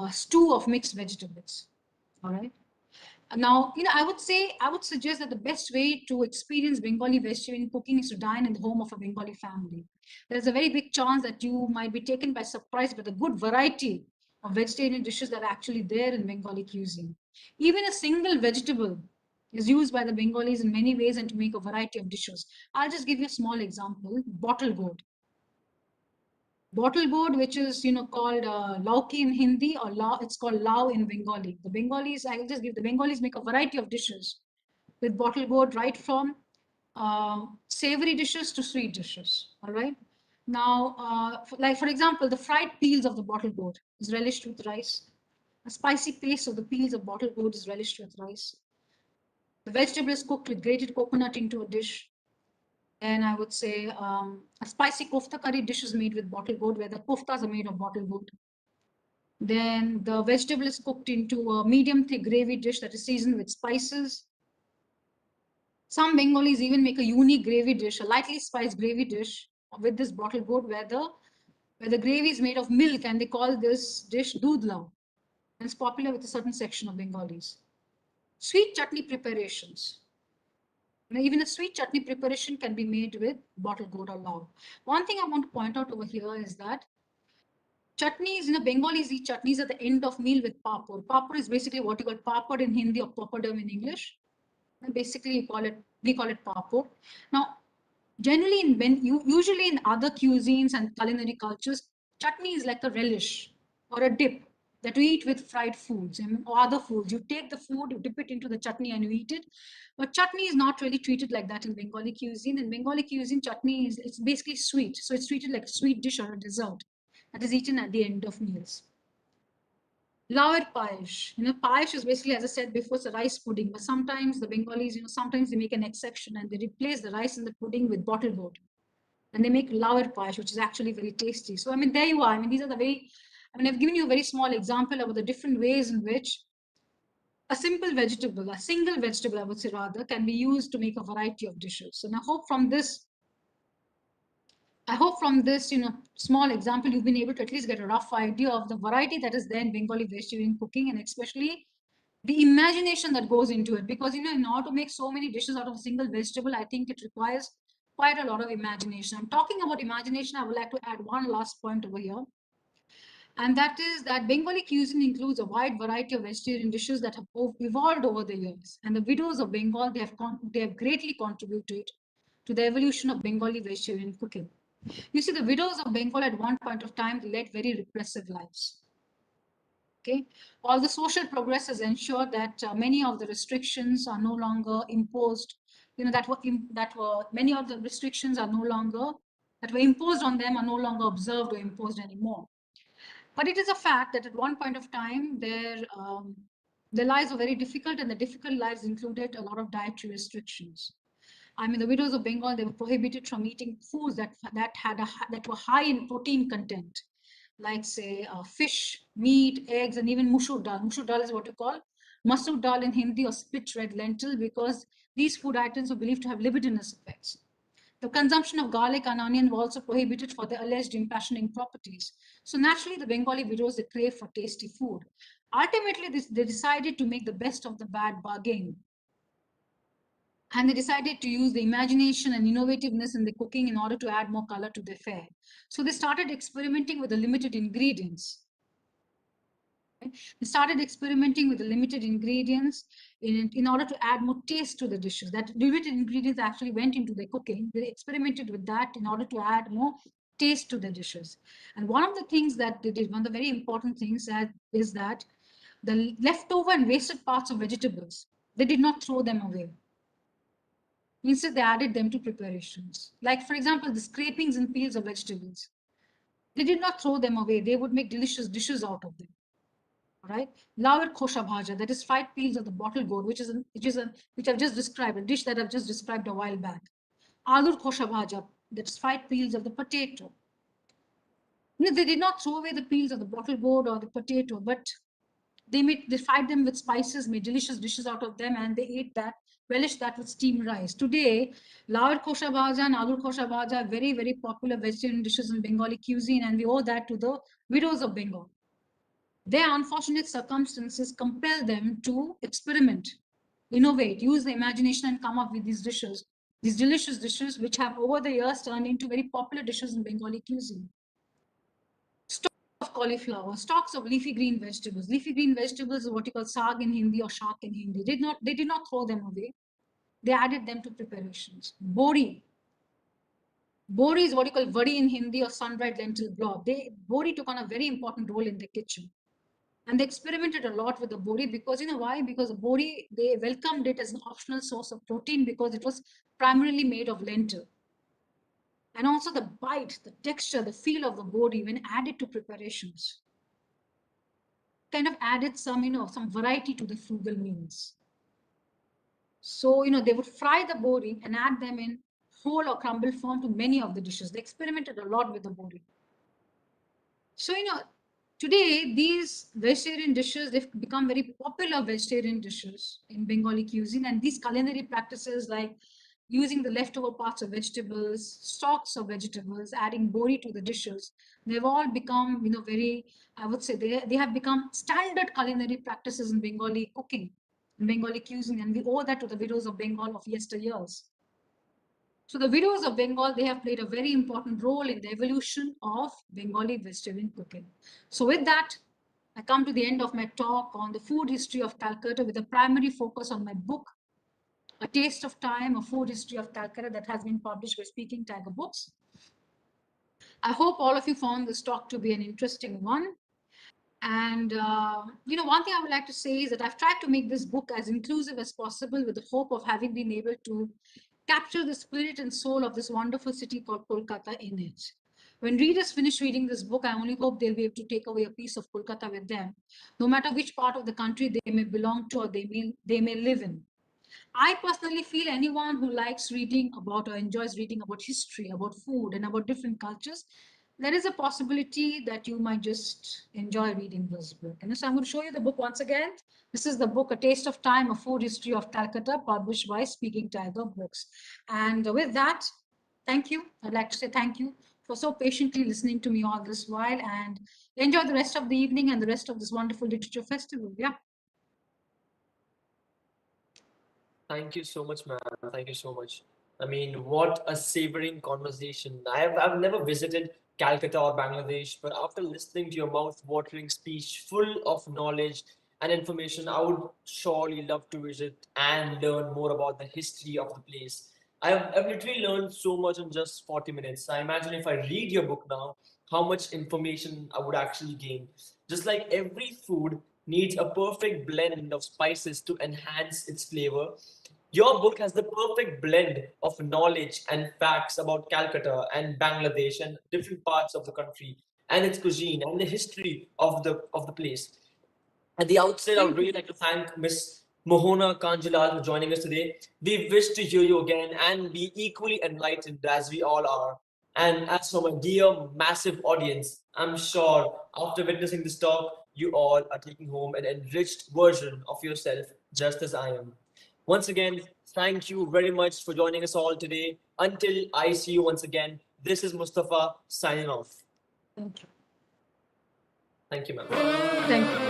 stew of mixed vegetables. All right. Now, I would suggest that the best way to experience Bengali vegetarian cooking is to dine in the home of a Bengali family. There's a very big chance that you might be taken by surprise by the good variety of vegetarian dishes that are actually there in Bengali cuisine. Even a single vegetable is used by the Bengalis in many ways and to make a variety of dishes. I'll just give you a small example: bottle gourd. Bottle gourd, which is called lauki in Hindi, or it's called lau in Bengali. The Bengalis, I'll just give the Bengalis make a variety of dishes with bottle gourd, right from savory dishes to sweet dishes. All right. Now, like for example, the fried peels of the bottle gourd is relished with rice. A spicy paste of the peels of bottle gourd is relished with rice. The vegetable is cooked with grated coconut into a dish. And I would say a spicy kofta curry dish is made with bottle gourd, where the koftas are made of bottle gourd. Then the vegetable is cooked into a medium thick gravy dish that is seasoned with spices. Some Bengalis even make a unique gravy dish, a lightly spiced gravy dish with this bottle gourd, where the gravy is made of milk, and they call this dish dudla. And it's popular with a certain section of Bengalis. Sweet chutney preparations. Even a sweet chutney preparation can be made with bottle gourd or lard. One thing I want to point out over here is that chutneys, Bengalis eat chutneys at the end of meal with papur. Papur is basically what you call papad in Hindi or papadam in English. And basically, we call it papur. Now, generally, usually in other cuisines and culinary cultures, chutney is like a relish or a dip that we eat with fried foods or other foods. You take the food, you dip it into the chutney, and you eat it. But chutney is not really treated like that in Bengali cuisine. In Bengali cuisine, chutney it's basically sweet, so it's treated like a sweet dish or a dessert that is eaten at the end of meals. Lawar payash. Payash is basically, as I said before, it's a rice pudding. But sometimes the Bengalis, sometimes they make an exception and they replace the rice in the pudding with bottle gourd. And they make lawar payash, which is actually very tasty. So, there you are. These are I've given you a very small example about the different ways in which a simple vegetable, a single vegetable, I would say rather, can be used to make a variety of dishes. And I hope from this, small example, you've been able to at least get a rough idea of the variety that is there in Bengali vegetarian cooking, and especially the imagination that goes into it. Because, in order to make so many dishes out of a single vegetable, I think it requires quite a lot of imagination. I'm talking about imagination. I would like to add one last point over here. And that is that Bengali cuisine includes a wide variety of vegetarian dishes that have evolved over the years. And the widows of Bengal, they have greatly contributed to the evolution of Bengali vegetarian cooking. You see, the widows of Bengal at one point of time led very repressive lives. Okay, all the social progress has ensured that many of the restrictions are no longer imposed. Many of the restrictions are no longer that were imposed on them are no longer observed or imposed anymore. But it is a fact that at one point of time, their lives were very difficult, and the difficult lives included a lot of dietary restrictions. The widows of Bengal, they were prohibited from eating foods that were high in protein content, like say fish, meat, eggs, and even mushur dal. Mushur dal is what you call masoor dal in Hindi, or split red lentil, because these food items were believed to have libidinous effects. The consumption of garlic and onion was also prohibited for their alleged impassioning properties. So naturally, the Bengali widows, they crave for tasty food. Ultimately, they decided to make the best of the bad bargain. And they decided to use the imagination and innovativeness in the cooking in order to add more color to their fare. So they started experimenting with the limited ingredients. They started experimenting with the limited ingredients in order to add more taste to the dishes. That limited ingredients actually went into their cooking. They experimented with that in order to add more taste to the dishes. And one of the things that they did, one of the very important things is that the leftover and wasted parts of vegetables, they did not throw them away. Instead, they added them to preparations. Like, for example, the scrapings and peels of vegetables. They did not throw them away. They would make delicious dishes out of them. Right? Lawer kosha bhaja, that is fried peels of the bottle gourd, which I've just described, a dish that I've just described a while back. Alur kosha bhaja, that's fried peels of the potato. They did not throw away the peels of the bottle gourd or the potato, but they fried them with spices, made delicious dishes out of them, and they ate that, relished that with steamed rice. Today, laur kosha bhaja and alur kosha bhaja are very, very popular vegetarian dishes in Bengali cuisine, and we owe that to the widows of Bengal. Their unfortunate circumstances compel them to experiment, innovate, use the imagination, and come up with these dishes, these delicious dishes, which have over the years turned into very popular dishes in Bengali cuisine. Stalks of cauliflower, stalks of leafy green vegetables. Leafy green vegetables is what you call saag in Hindi or shak in Hindi. They did not throw them away. They added them to preparations. Bori. Bori is what you call vadi in Hindi or sun-dried lentil blob. Bori took on a very important role in the kitchen. And they experimented a lot with the bori because, why? Because the bori, they welcomed it as an optional source of protein because it was primarily made of lentil. And also the bite, the texture, the feel of the bori when added to preparations kind of added some variety to the frugal meals. So, they would fry the bori and add them in whole or crumbled form to many of the dishes. They experimented a lot with the bori. So, today, these vegetarian dishes, they've become very popular vegetarian dishes in Bengali cuisine. And these culinary practices like using the leftover parts of vegetables, stalks of vegetables, adding bori to the dishes, they've all become, very, I would say, they have become standard culinary practices in Bengali cooking, in Bengali cuisine. And we owe that to the widows of Bengal of yesteryears. So the widows of Bengal, they have played a very important role in the evolution of Bengali vegetarian cooking. So with that, I come to the end of my talk on the food history of Calcutta with a primary focus on my book, A Taste of Time, A Food History of Calcutta, that has been published by Speaking Tiger Books. I hope all of you found this talk to be an interesting one. And, one thing I would like to say is that I've tried to make this book as inclusive as possible with the hope of having been able to capture the spirit and soul of this wonderful city called Kolkata in it. When readers finish reading this book, I only hope they'll be able to take away a piece of Kolkata with them, no matter which part of the country they may belong to or they may live in. I personally feel anyone who likes reading about or enjoys reading about history, about food, and about different cultures, there is a possibility that you might just enjoy reading this book. And so I'm going to show you the book once again. This is the book, A Taste of Time, A Food History of Calcutta, published by Speaking Tiger Books. And with that, thank you. I'd like to say thank you for so patiently listening to me all this while, and enjoy the rest of the evening and the rest of this wonderful literature festival. Yeah. Thank you so much, man. Thank you so much. I mean, what a savoring conversation. I've never visited Calcutta or Bangladesh, but after listening to your mouth-watering speech full of knowledge and information, I would surely love to visit and learn more about the history of the place. I've literally learned so much in just 40 minutes. I imagine if I read your book now, how much information I would actually gain. Just like every food needs a perfect blend of spices to enhance its flavor, your book has the perfect blend of knowledge and facts about Calcutta and Bangladesh and different parts of the country and its cuisine and the history of the place. At the outset, I would really like to thank Miss Mohona Kanjilal for joining us today. We wish to hear you again and be equally enlightened as we all are. And as for my dear, massive audience, I'm sure after witnessing this talk, you all are taking home an enriched version of yourself, just as I am. Once again, thank you very much for joining us all today. Until I see you once again, this is Mustafa signing off. Thank you. Thank you, ma'am. Thank you.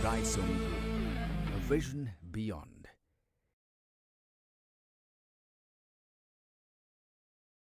Raisoni Group, a vision beyond.